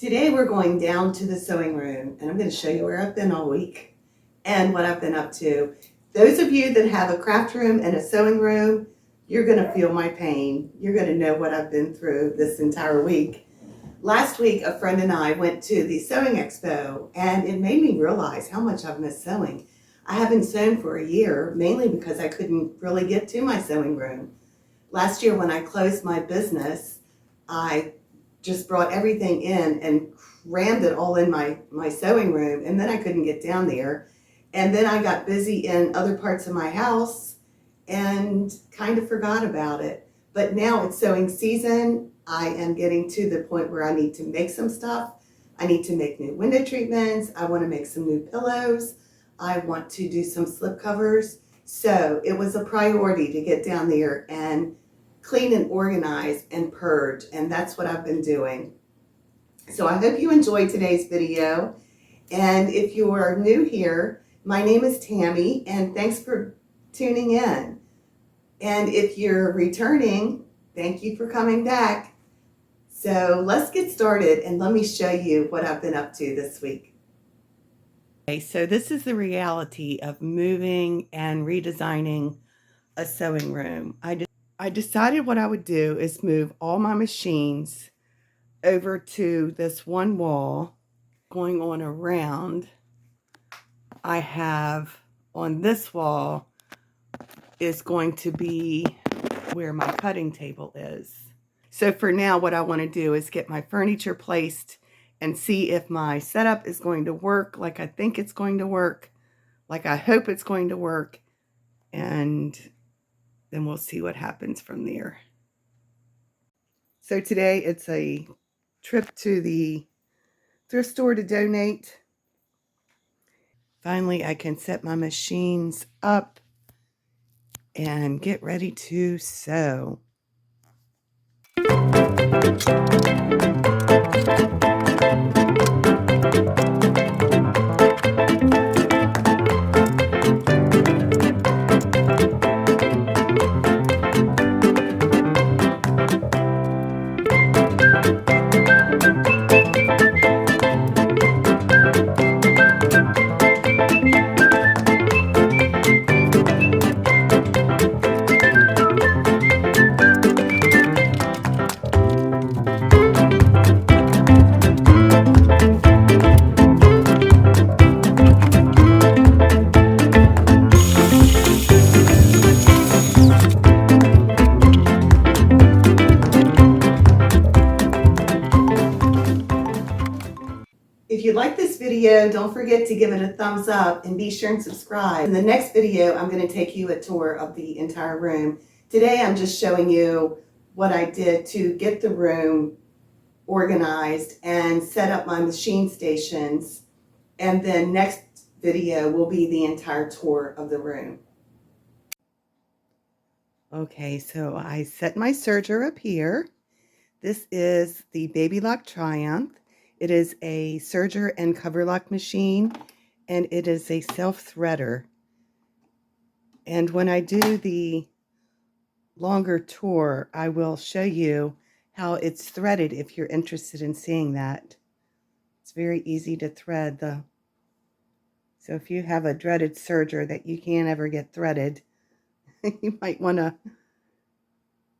Today we're going down to the sewing room and I'm going to show you where I've been all week and what I've been up to. Those of you that have a craft room and a sewing room, you're going to feel my pain. You're going to know what I've been through this entire week. Last week, a friend and I went to the sewing expo and it made me realize how much I've missed sewing. I haven't sewn for a year, mainly because I couldn't really get to my sewing room. Last year when I closed my business, I just brought everything in and crammed it all in my sewing room, and then I couldn't get down there. And then I got busy in other parts of my house and kind of forgot about it. But now it's sewing season. I am getting to the point where I need to make some stuff. I need to make new window treatments. I want to make some new pillows. I want to do some slip covers. So it was a priority to get down there and clean and organize and purge, and that's what I've been doing. So I hope you enjoyed today's video, and if you are new here, my name is Tammy, and thanks for tuning in. And if you're returning, thank you for coming back. So let's get started, and let me show you what I've been up to this week. Okay, so this is the reality of moving and redesigning a sewing room. I decided what I would do is move all my machines over to this one wall. Going on around, I have on this wall is going to be where my cutting table is. So for now, what I want to do is get my furniture placed and see if my setup is going to work like I think it's going to work, like I hope it's going to work, and then we'll see what happens from there. So today it's a trip to the thrift store to donate. Finally, I can set my machines up and get ready to sew. If you like this video, don't forget to give it a thumbs up and be sure and subscribe. In the next video, I'm going to take you a tour of the entire room. Today, I'm just showing you what I did to get the room organized and set up my machine stations. And then next video will be the entire tour of the room. Okay, so I set my serger up here. This is the Baby Lock Triumph. It is a serger and cover lock machine, and it is a self-threader. And when I do the longer tour, I will show you how it's threaded if you're interested in seeing that. It's very easy to thread. So if you have a dreaded serger that you can't ever get threaded, you might want to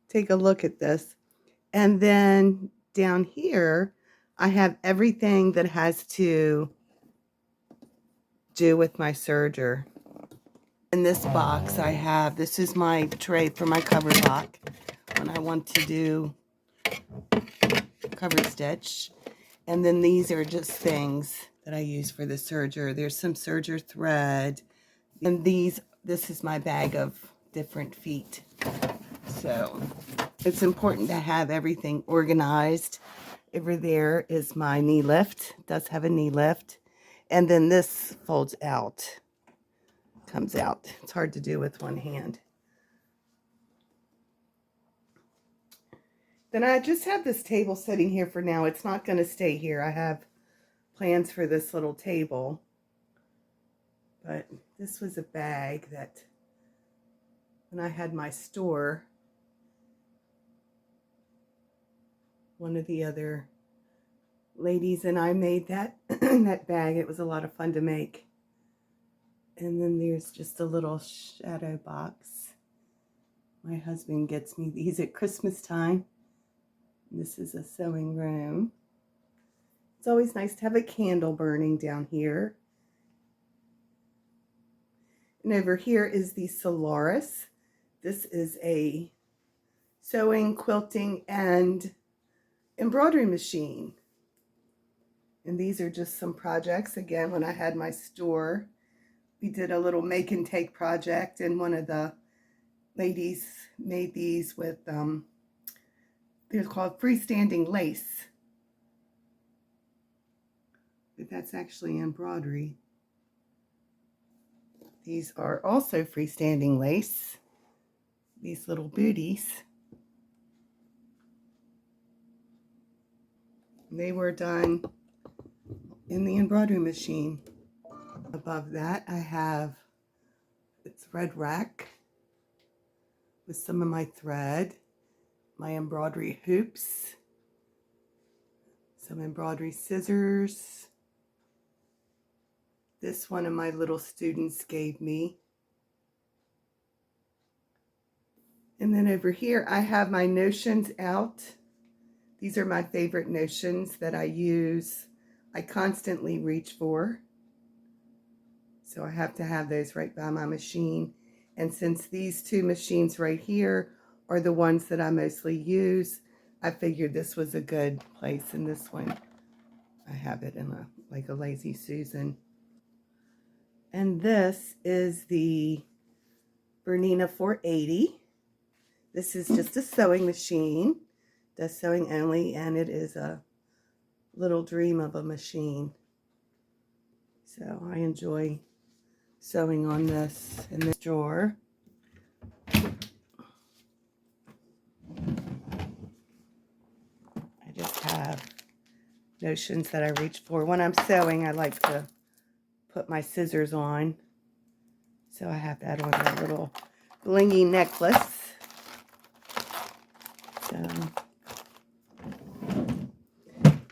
take a look at this. And then down here, I have everything that has to do with my serger. In this box, this is my tray for my cover lock when I want to do cover stitch. And then these are just things that I use for the serger. There's some serger thread. And this is my bag of different feet. So it's important to have everything organized. Over there is my knee lift. It does have a knee lift. And then this folds out, comes out. It's hard to do with one hand. Then I just have this table sitting here for now. It's not going to stay here. I have plans for this little table. But this was a bag that when I had my store, one of the other ladies and I made that that bag. It was a lot of fun to make. And then there's just a little shadow box. My husband gets me these at Christmas time. This is a sewing room. It's always nice to have a candle burning down here. And over here is the Solaris. This is a sewing, quilting, and embroidery machine. And these are just some projects. Again, when I had my store, we did a little make and take project, and one of the ladies made these with, they're called freestanding lace. But that's actually embroidery. These are also freestanding lace, these little booties. They were done in the embroidery machine. Above that, I have this red rack with some of my thread, my embroidery hoops, some embroidery scissors. This one of my little students gave me. And then over here, I have my notions out. These are my favorite notions that I use. I constantly reach for. So I have to have those right by my machine. And since these two machines right here are the ones that I mostly use, I figured this was a good place. And this one, I have it in like a Lazy Susan. And this is the Bernina 480. This is just a sewing machine, does sewing only, and it is a little dream of a machine. So I enjoy sewing on this in this drawer. I just have notions that I reach for. When I'm sewing, I like to put my scissors on. So I have that on a little blingy necklace. So,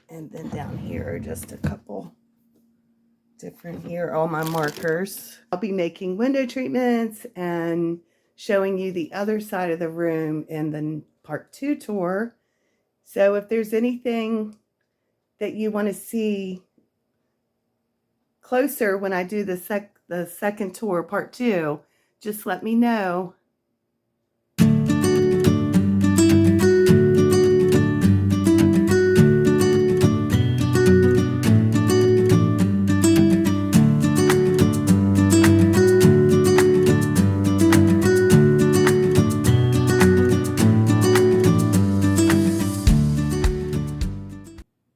and then down here are just a couple different, here all my markers. I'll be making window treatments and showing you the other side of the room in the part 2 tour. So if there's anything that you want to see closer when I do the second tour, part 2, just let me know.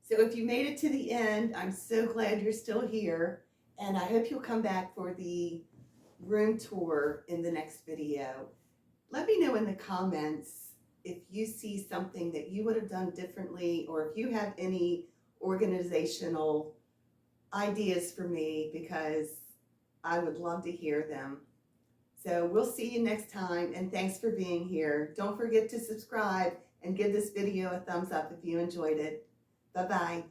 So if you made it to the end, I'm so glad you're still here, and I hope you'll come back for the room tour in the next video. Let me know in the comments if you see something that you would have done differently, or if you have any organizational ideas for me, because I would love to hear them. So we'll see you next time, and thanks for being here. Don't forget to subscribe and give this video a thumbs up if you enjoyed it. Bye-bye.